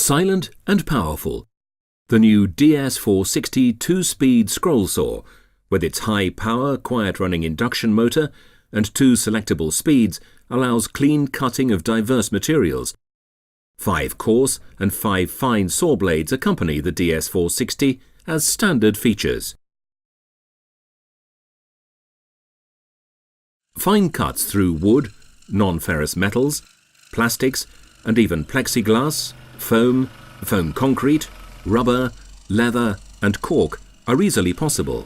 Silent and powerful, the new DS460 2-speed scroll saw, with its high-power, quiet-running induction motor and 2 selectable speeds, allows clean cutting of diverse materials. 5 coarse and 5 fine saw blades accompany the DS460 as standard features. Fine cuts through wood, non-ferrous metals, plastics, and even plexiglass, foam concrete, rubber, leather, and cork are easily possible.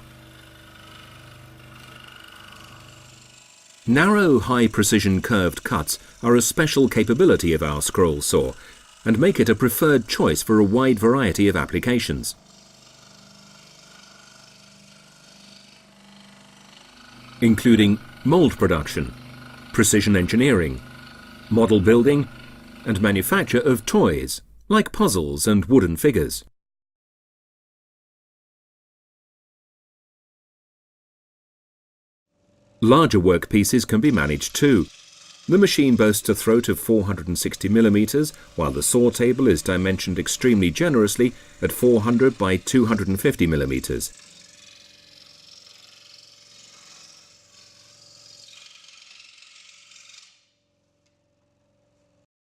Narrow, high-precision curved cuts are a special capability of our scroll saw and make it a preferred choice for a wide variety of applications. Including mold production, precision engineering, model building, and manufacture of toys, like puzzles and wooden figures. Larger workpieces can be managed too. The machine boasts a throat of 460 mm, while the saw table is dimensioned extremely generously at 400 by 250 mm.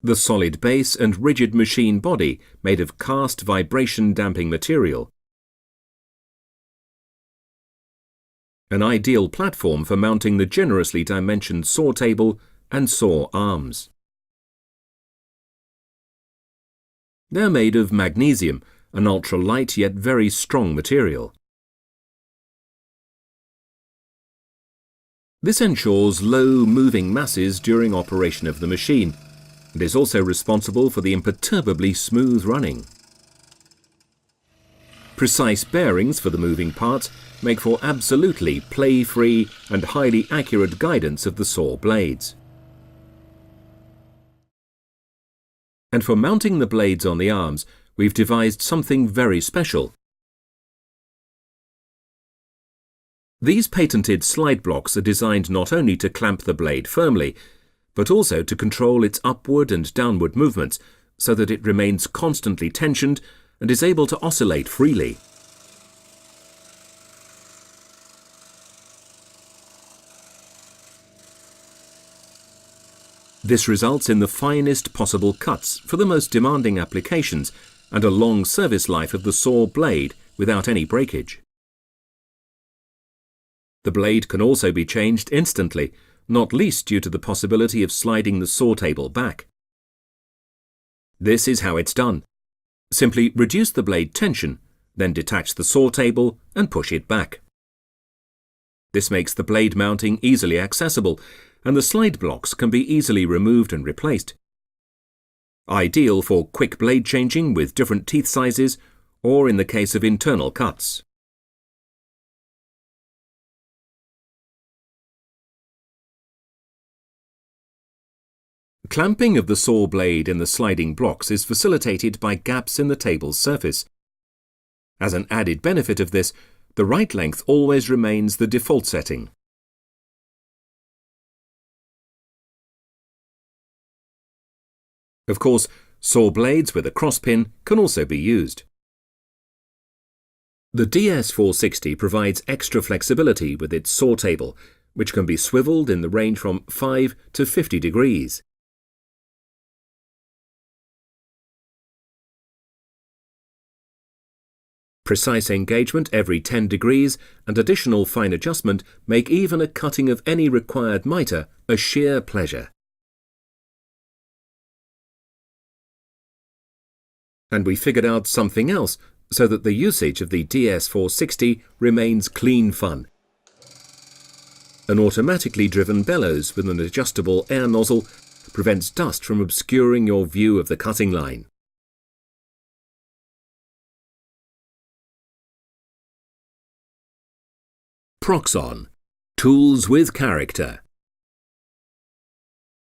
The solid base and rigid machine body made of cast vibration-damping material. An ideal platform for mounting the generously dimensioned saw table and saw arms. They're made of magnesium, an ultra-light yet very strong material. This ensures low moving masses during operation of the machine, and is also responsible for the imperturbably smooth running. Precise bearings for the moving parts make for absolutely play-free and highly accurate guidance of the saw blades. And for mounting the blades on the arms, we've devised something very special. These patented slide blocks are designed not only to clamp the blade firmly, but also to control its upward and downward movements so that it remains constantly tensioned and is able to oscillate freely. This results in the finest possible cuts for the most demanding applications and a long service life of the saw blade without any breakage. The blade can also be changed instantly, not least due to the possibility of sliding the saw table back. This is how it's done. Simply reduce the blade tension, then detach the saw table and push it back. This makes the blade mounting easily accessible, and the slide blocks can be easily removed and replaced. Ideal for quick blade changing with different teeth sizes, or in the case of internal cuts. Clamping of the saw blade in the sliding blocks is facilitated by gaps in the table's surface. As an added benefit of this, the right length always remains the default setting. Of course, saw blades with a crosspin can also be used. The DS460 provides extra flexibility with its saw table, which can be swiveled in the range from 5 to 50 degrees. Precise engagement every 10 degrees and additional fine adjustment make even a cutting of any required mitre a sheer pleasure. And we figured out something else so that the usage of the DS460 remains clean fun. An automatically driven bellows with an adjustable air nozzle prevents dust from obscuring your view of the cutting line. Proxxon, tools with character.